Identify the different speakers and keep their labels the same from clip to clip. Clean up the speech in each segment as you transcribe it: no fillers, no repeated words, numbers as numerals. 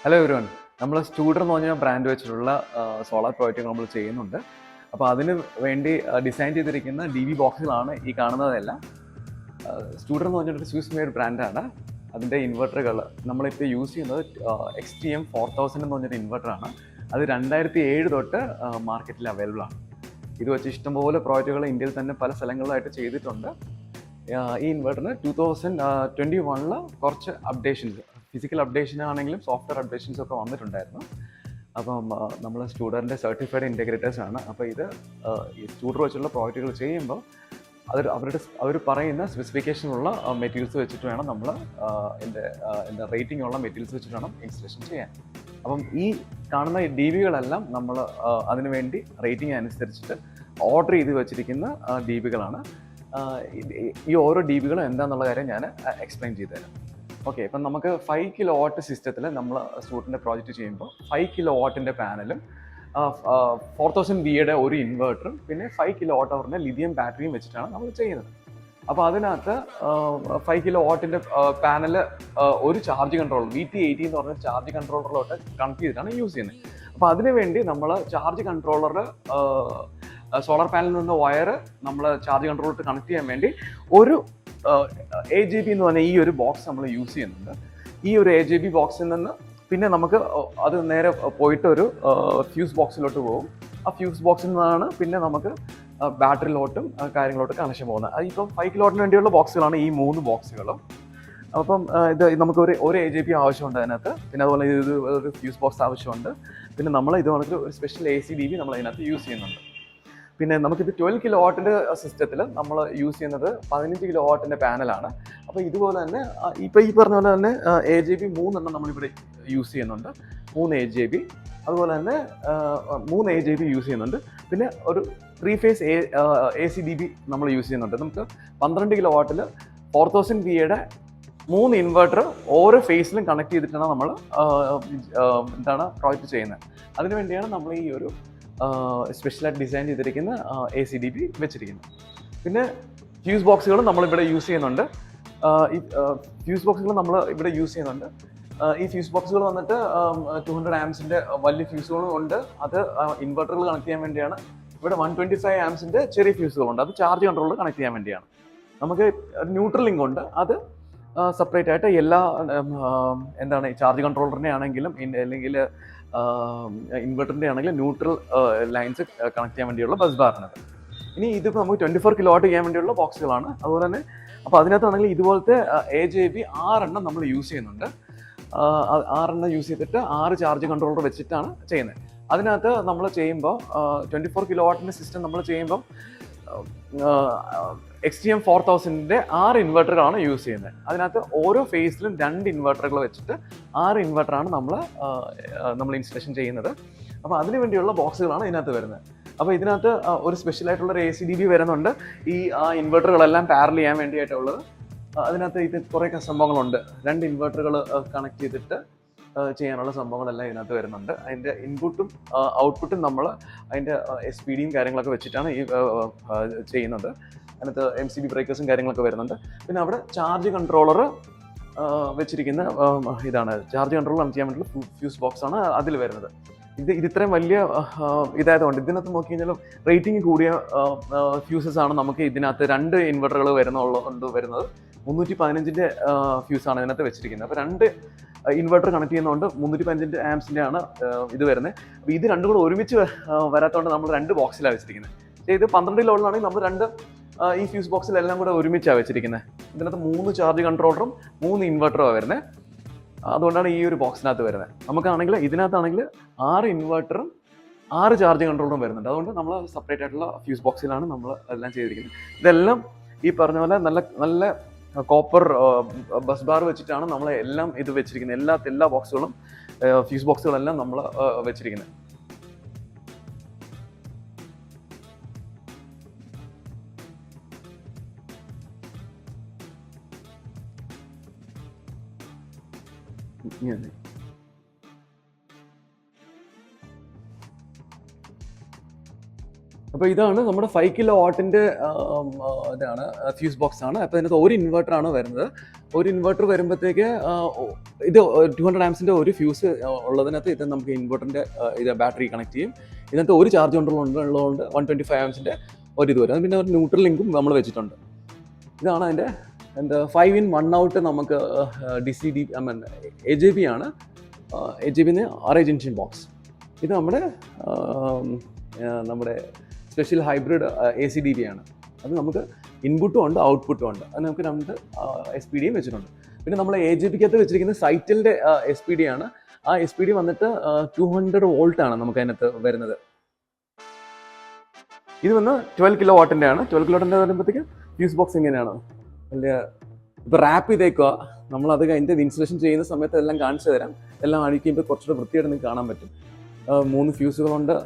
Speaker 1: Hello everyone. നമ്മൾ സ്റ്റൂഡർ എന്ന് പറഞ്ഞ ബ്രാൻഡ് വെച്ചിട്ടുള്ള സോളാർ പ്രോജക്റ്റുകൾ നമ്മൾ ചെയ്യുന്നുണ്ട്. അപ്പോൾ അതിന് വേണ്ടി ഡിസൈൻ ചെയ്തിരിക്കുന്ന DV ബോക്സുകളാണ് ഈ കാണുന്നതെല്ലാം. സ്റ്റൂഡർ എന്ന് പറഞ്ഞൊരു സ്വിസ് മെയ്ഡ് ബ്രാൻഡാണ്. അതിൻ്റെ ഇൻവെർട്ടറുകൾ നമ്മളിപ്പോൾ യൂസ് ചെയ്യുന്നത് XTM 4000 എന്ന് പറഞ്ഞൊരു ഇൻവെർട്ടറാണ്. അത് 2007 തൊട്ട് മാർക്കറ്റിൽ അവൈലബിൾ ആണ്. ഇത് വെച്ച് ഇഷ്ടംപോലെ പ്രോജക്റ്റുകൾ ഇന്ത്യയിൽ തന്നെ പല സ്ഥലങ്ങളിലായിട്ട് ചെയ്തിട്ടുണ്ട്. ഈ ഇൻവെർട്ടറിന് 2021 കുറച്ച് അപ്ഡേഷൻസ്, ഫിസിക്കൽ അപ്ഡേഷൻ ആണെങ്കിലും സോഫ്റ്റ്വെയർ അപ്ഡേഷൻസ് ഒക്കെ വന്നിട്ടുണ്ടായിരുന്നു. അപ്പം നമ്മൾ സ്റ്റൂഡറിൻ്റെ സർട്ടിഫൈഡ് ഇൻറ്റഗ്രേറ്റേഴ്സ് ആണ്. അപ്പോൾ ഇത് ഈ സ്റ്റൂഡർ വെച്ചുള്ള പ്രോജക്റ്റുകൾ ചെയ്യുമ്പോൾ അവർ പറയുന്ന സ്പെസിഫിക്കേഷനുള്ള മെറ്റീരിയൽസ് വെച്ചിട്ട് വേണം നമ്മൾ എന്താ റേറ്റിംഗ് ഉള്ള മെറ്റീരിയൽസ് വെച്ചിട്ട് വേണം ഇൻസ്റ്റലേഷൻ ചെയ്യാൻ. അപ്പം ഈ കാണുന്ന DVകളെല്ലാം നമ്മൾ അതിനു വേണ്ടി റേറ്റിംഗ് അനുസരിച്ചിട്ട് ഓർഡർ ചെയ്ത് വെച്ചിരിക്കുന്ന DVകളാണ്. ഈ ഓരോ DVകളും എന്താണെന്നുള്ള കാര്യം ഞാൻ എക്സ്പ്ലെയിൻ ചെയ്തു തരാം. ഓക്കെ, ഇപ്പം നമുക്ക് 5 kW സിസ്റ്റത്തിൽ നമ്മൾ സ്റ്റൂഡൻറ്റിൻ്റെ പ്രോജക്റ്റ് ചെയ്യുമ്പോൾ 5 kW പാനലും 4000 VA ഒരു ഇൻവെർട്ടറും പിന്നെ 5 kWh ലിഥിയം ബാറ്ററിയും വെച്ചിട്ടാണ് നമ്മൾ ചെയ്യുന്നത്. അപ്പോൾ അതിനകത്ത് 5 kW പാനല് ഒരു ചാർജ് കൺട്രോളർ VT80 എന്ന് പറഞ്ഞ ചാർജ് കൺട്രോളറിലോട്ട് കണക്ട് ചെയ്തിട്ടാണ് യൂസ് ചെയ്യുന്നത്. അപ്പോൾ അതിനുവേണ്ടി നമ്മൾ ചാർജ് കൺട്രോളർ സോളാർ പാനലിൽ നിന്ന് വയർ നമ്മൾ ചാർജ് കൺട്രോളറിലോട്ട് കണക്ട് ചെയ്യാൻ വേണ്ടി ഒരു AJB എന്ന് പറഞ്ഞ ഈ ഒരു ബോക്സ് നമ്മൾ യൂസ് ചെയ്യുന്നുണ്ട്. ഈ ഒരു AJB ബോക്സിൽ നിന്ന് പിന്നെ നമുക്ക് അത് നേരെ പോയിട്ട് ഒരു ഫ്യൂസ് ബോക്സിലോട്ട് പോകും. ആ ഫ്യൂസ് ബോക്സിൽ നിന്നാണ് പിന്നെ നമുക്ക് ബാറ്ററിയിലോട്ടും കാര്യങ്ങളോട്ടും കണക്ഷൻ പോകുന്നത്. അതിപ്പം 5 kW വേണ്ടിയുള്ള ബോക്സുകളാണ് ഈ 3 ബോക്സുകളും. അപ്പം ഇത് നമുക്ക് ഒരു AJB ആവശ്യമുണ്ട് അതിനകത്ത്. പിന്നെ അതുപോലെ ഇത് ഒരു ഫ്യൂസ് ബോക്സ് ആവശ്യമുണ്ട്. പിന്നെ നമ്മൾ ഇത് ഒരു സ്പെഷ്യൽ AC/DV നമ്മൾ അതിനകത്ത് യൂസ് ചെയ്യുന്നുണ്ട്. പിന്നെ നമുക്കിത് 12 kW സിസ്റ്റത്തിൽ നമ്മൾ യൂസ് ചെയ്യുന്നത് 15 kW പാനലാണ്. അപ്പോൾ ഇതുപോലെ തന്നെ ഇപ്പോൾ ഈ പറഞ്ഞ പോലെ തന്നെ AJB 3 നമ്മളിവിടെ യൂസ് ചെയ്യുന്നുണ്ട്. 3 AJB, അതുപോലെ തന്നെ 3 AJB യൂസ് ചെയ്യുന്നുണ്ട്. പിന്നെ ഒരു 3 phase AC/DV നമ്മൾ യൂസ് ചെയ്യുന്നുണ്ട്. നമുക്ക് 12 kW 4000 VA 3 ഇൻവെർട്ടർ ഓരോ ഫേസിലും കണക്ട് ചെയ്തിട്ടാണ് നമ്മൾ പ്രോജക്റ്റ് ചെയ്യുന്നത്. അതിനുവേണ്ടിയാണ് നമ്മൾ ഈ ഒരു സ്പെഷ്യലായിട്ട് ഡിസൈൻ ചെയ്തിരിക്കുന്ന AC/DV വെച്ചിരിക്കുന്നത്. പിന്നെ ഫ്യൂസ് ബോക്സുകൾ നമ്മളിവിടെ യൂസ് ചെയ്യുന്നുണ്ട്. ഈ ഫ്യൂസ് ബോക്സുകൾ നമ്മൾ ഇവിടെ യൂസ് ചെയ്യുന്നുണ്ട്. ഈ ഫ്യൂസ് ബോക്സുകൾ വന്നിട്ട് 200 amps വലിയ ഫ്യൂസുകളും ഉണ്ട്. അത് ഇൻവെർട്ടറുകൾ കണക്ട് ചെയ്യാൻ വേണ്ടിയാണ്. ഇവിടെ 125 amps ചെറിയ ഫ്യൂസുകളുണ്ട്. അത് ചാർജ് കൺട്രോളർ കണക്ട് ചെയ്യാൻ വേണ്ടിയാണ്. നമുക്ക് ന്യൂട്രൽ ലിങ്ക് ഉണ്ട്. അത് സെപ്പറേറ്റ് ആയിട്ട് എല്ലാ ചാർജ് കൺട്രോളറിനെ ആണെങ്കിലും അല്ലെങ്കിൽ ഇൻവെർട്ടറിൻ്റെ ആണെങ്കിലും ന്യൂട്രൽ ലൈൻസ് കണക്ട് ചെയ്യാൻ വേണ്ടിയുള്ള ബസ് ബാറാണത്. ഇനി ഇതിപ്പോൾ നമുക്ക് 24 kW ചെയ്യാൻ വേണ്ടിയുള്ള ബോക്സുകളാണ്. അതുപോലെ തന്നെ അപ്പോൾ അതിനകത്താണെങ്കിൽ ഇതുപോലത്തെ AJB 6 നമ്മൾ യൂസ് ചെയ്യുന്നുണ്ട്. 6 യൂസ് ചെയ്തിട്ട് 6 ചാർജ് കൺട്രോളർ വെച്ചിട്ടാണ് ചെയ്യുന്നത്. അതിനകത്ത് നമ്മൾ ചെയ്യുമ്പോൾ 24 kW സിസ്റ്റം നമ്മൾ ചെയ്യുമ്പോൾ XTM 4000 6 ഇൻവെർട്ടറുകളാണ് യൂസ് ചെയ്യുന്നത്. അതിനകത്ത് ഓരോ ഫേസിലും 2 ഇൻവെർട്ടറുകൾ വെച്ചിട്ട് 6 ഇൻവെർട്ടറാണ് നമ്മൾ ഇൻസ്റ്റലേഷൻ ചെയ്യുന്നത്. അപ്പോൾ അതിന് വേണ്ടിയുള്ള ബോക്സുകളാണ് ഇതിനകത്ത് വരുന്നത്. അപ്പോൾ ഇതിനകത്ത് ഒരു സ്പെഷ്യലായിട്ടുള്ള ഒരു AC/DV വരുന്നുണ്ട്. ഈ ഇൻവെർട്ടറുകളെല്ലാം പാരൽ ചെയ്യാൻ വേണ്ടിയിട്ടുള്ളത്. അതിനകത്ത് ഇത് കുറേ സംഭവങ്ങളുണ്ട്. 2 ഇൻവെർട്ടറുകൾ കണക്ട് ചെയ്തിട്ട് ചെയ്യാനുള്ള സംഭവങ്ങളെല്ലാം ഇതിനകത്ത് വരുന്നുണ്ട്. അതിൻ്റെ ഇൻപുട്ടും ഔട്ട്പുട്ടും നമ്മൾ അതിൻ്റെ SPDയും കാര്യങ്ങളൊക്കെ വെച്ചിട്ടാണ് ഈ ചെയ്യുന്നത്. അതിനകത്ത് MCB ബ്രേക്കേഴ്സും കാര്യങ്ങളൊക്കെ വരുന്നുണ്ട്. പിന്നെ അവിടെ ചാർജ് കൺട്രോളർ വെച്ചിരിക്കുന്ന ഇതാണ് ചാർജ് കൺട്രോളർ കണക്ട് ചെയ്യാൻ വേണ്ടിയുള്ള ഫ്യൂസ് ബോക്സ് ആണ് അതിൽ വരുന്നത്. ഇത് ഇത്രയും വലിയ ഇതായതുകൊണ്ട് ഇതിനകത്ത് നോക്കി കഴിഞ്ഞാൽ റേറ്റിംഗ് കൂടിയ ഫ്യൂസസ് ആണ് നമുക്ക് ഇതിനകത്ത് 2 ഇൻവെർട്ടറുകൾ വരുന്നത്. 315 ഫ്യൂസാണ് ഇതിനകത്ത് വെച്ചിരിക്കുന്നത്. അപ്പോൾ 2 ഇൻവെർട്ടർ കണക്ട് ചെയ്യുന്നതുകൊണ്ട് 315 amps ആണ് ഇത് വരുന്നത്. അപ്പോൾ ഇത് രണ്ടും കൂടെ ഒരുമിച്ച് വരാത്തതുകൊണ്ട് നമ്മൾ 2 ബോക്സിലാണ് വെച്ചിരിക്കുന്നത്. ഇത് 12 kW നമ്മൾ 2 ഈ ഫ്യൂസ് ബോക്സിലെല്ലാം കൂടെ ഒരുമിച്ചാണ് വെച്ചിരിക്കുന്നത്. ഇതിനകത്ത് 3 ചാർജ് കൺട്രോളറും 3 ഇൻവെർട്ടറും വരുന്നത്. അതുകൊണ്ടാണ് ഈ ഒരു ബോക്സിനകത്ത് വരുന്നത്. നമുക്കാണെങ്കിൽ ഇതിനകത്താണെങ്കിൽ 6 ഇൻവെർട്ടറും 6 ചാർജ് കൺട്രോളറും വരുന്നുണ്ട്. അതുകൊണ്ട് നമ്മൾ സെപ്പറേറ്റ് ആയിട്ടുള്ള ഫ്യൂസ് ബോക്സിലാണ് നമ്മൾ എല്ലാം ചെയ്തിരിക്കുന്നത്. ഇതെല്ലാം ഈ പറഞ്ഞ പോലെ നല്ല കോപ്പർ ബസ് ബാർ വെച്ചിട്ടാണ് നമ്മൾ എല്ലാം ഇത് വെച്ചിരിക്കുന്നത്. എല്ലാ ബോക്സുകളും ഫ്യൂസ് ബോക്സുകളെല്ലാം നമ്മൾ വെച്ചിരിക്കുന്നത്. അപ്പോൾ ഇതാണ് നമ്മുടെ 5 കിലോ വാട്ടിൻ്റെ ഇതാണ് ഫ്യൂസ് ബോക്സ് ആണ്. അപ്പോൾ ഇതിനകത്ത് ഒരു ഇൻവെർട്ടർ ആണ് വരുന്നത്. ഒരു ഇൻവെർട്ടർ വരുമ്പോഴത്തേക്ക് ഇത് 200 ആംസിൻ്റെ ഒരു ഫ്യൂസ് ഉള്ളതിനകത്ത് ഇത് നമുക്ക് ഇൻവെർട്ടറിൻ്റെ ഇത് ബാറ്ററി കണക്ട് ചെയ്യും. ഇതിനകത്ത് ഒരു ചാർജ് ഉള്ളതുകൊണ്ട് 125 ആംസിൻ്റെ ഒരു ഇത് വരും. പിന്നെ ഒരു ന്യൂട്രൽ ലിങ്കും നമ്മൾ വെച്ചിട്ടുണ്ട്. ഇതാണ് അതിൻ്റെ 5 in 1 out നമുക്ക് DCD AJB ആണ്. AJB array junction box. ഇത് നമ്മുടെ സ്പെഷ്യൽ ഹൈബ്രിഡ് ACDB ആണ്. അത് നമുക്ക് ഇൻപുട്ടും ഉണ്ട് ഔട്ട്പുട്ടും ഉണ്ട്. അത് നമുക്ക് 2 SPD വെച്ചിട്ടുണ്ട്. പിന്നെ നമ്മൾ AJBക്കകത്ത് വെച്ചിരിക്കുന്നത് സൈറ്റിലിൻ്റെ SPD ആണ്. ആ SPD വന്നിട്ട് 200 വോൾട്ട് ആണ് നമുക്ക് അതിനകത്ത് വരുന്നത്. ഇത് 12 കിലോ വാട്ടിൻ്റെ ആണ്. 12 കിലോ വാട്ടിൻ്റെ വരുമ്പോഴത്തേക്ക് ഫ്യൂസ് ബോക്സ് എങ്ങനെയാണ് വലിയ ഇപ്പോൾ റാപ്പ് ചെയ്തേക്കുക. നമ്മളത് കഴിഞ്ഞിട്ട് ഇൻസ്റ്റലേഷൻ ചെയ്യുന്ന സമയത്ത് എല്ലാം കാണിച്ചു തരാം. എല്ലാം അഴിക്കുമ്പോൾ കുറച്ചുകൂടെ വൃത്തിയായിട്ട് നിങ്ങൾക്ക് കാണാൻ പറ്റും. 3 ഫ്യൂസുകളുണ്ട്.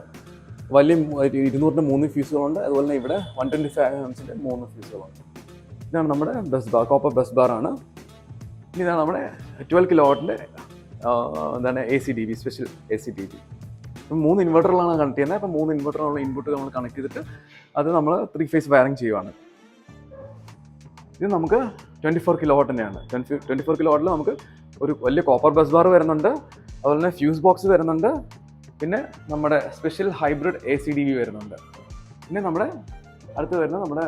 Speaker 1: വലിയ 200-ൻ്റെ 3 ഫ്യൂസുകളുണ്ട്. അതുപോലെ തന്നെ ഇവിടെ 125 ആംസിൻ്റെ 3 ഫ്യൂസുകളുണ്ട്. ഇതാണ് നമ്മുടെ bus bar, copper bus bar ആണ്. ഇതാണ് നമ്മുടെ 12 കിലോ വാട്ടിൻ്റെ ACDB, സ്പെഷ്യൽ ACDB. ഇപ്പം 3 ഇൻവെർട്ടറിലാണ് കണക്ട് ചെയ്യുന്നത്. അപ്പോൾ 3 ഇൻവെർട്ടറിനുള്ള ഇൻപുട്ട് നമ്മൾ കണക്ട് ചെയ്തിട്ട് അത് നമ്മൾ 3 ഫേസ് വയറിങ് ചെയ്യുവാണ്. ഇത് നമുക്ക് 24 കിലോ വാട്ടിൻ്റെയാണ്. 24 കിലോ വാട്ടിൽ നമുക്ക് ഒരു വലിയ കോപ്പർ ബസ് ബാർ വരുന്നുണ്ട്. അതുപോലെ തന്നെ ഫ്യൂസ് ബോക്സ് വരുന്നുണ്ട്. പിന്നെ നമ്മുടെ സ്പെഷ്യൽ ഹൈബ്രിഡ് ACDB വരുന്നുണ്ട്. പിന്നെ നമ്മുടെ അടുത്ത് വരുന്ന നമ്മുടെ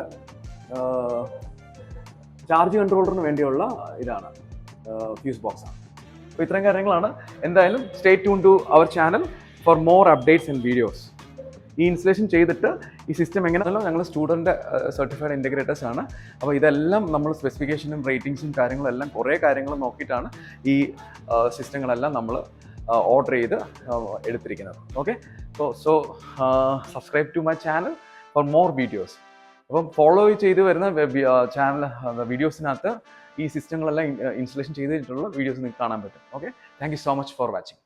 Speaker 1: ചാർജ് കൺട്രോളറിന് വേണ്ടിയുള്ള ഇതാണ് ഫ്യൂസ് ബോക്സ് ആണ്. അപ്പോൾ ഇത്രയും കാര്യങ്ങളാണ്. എന്തായാലും stay tune to our channel for more updates and videos. ഈ ഇൻസ്റ്റലേഷൻ ചെയ്തിട്ട് ഈ സിസ്റ്റം എങ്ങനെയാണല്ലോ ഞങ്ങൾ സ്റ്റുഡൻറ്റ് സർട്ടിഫൈഡ് ഇൻറ്റഗ്രേറ്റേഴ്സ് ആണ്. അപ്പോൾ ഇതെല്ലാം നമ്മൾ സ്പെസിഫിക്കേഷനും റേറ്റിംഗ്സും കാര്യങ്ങളും എല്ലാം കുറേ കാര്യങ്ങൾ നോക്കിയിട്ടാണ് ഈ സിസ്റ്റങ്ങളെല്ലാം നമ്മൾ ഓർഡർ ചെയ്ത് എടുത്തിരിക്കുന്നത്. Okay, so subscribe to my channel for more videos. അപ്പം ഫോളോ ചെയ്ത് വരുന്ന ചാനൽ വീഡിയോസിനകത്ത് ഈ സിസ്റ്റങ്ങളെല്ലാം ഇൻസ്റ്റലേഷൻ ചെയ്തിട്ടുള്ള വീഡിയോസ് നിങ്ങൾക്ക് കാണാൻ പറ്റും. Okay, thank you so much for watching.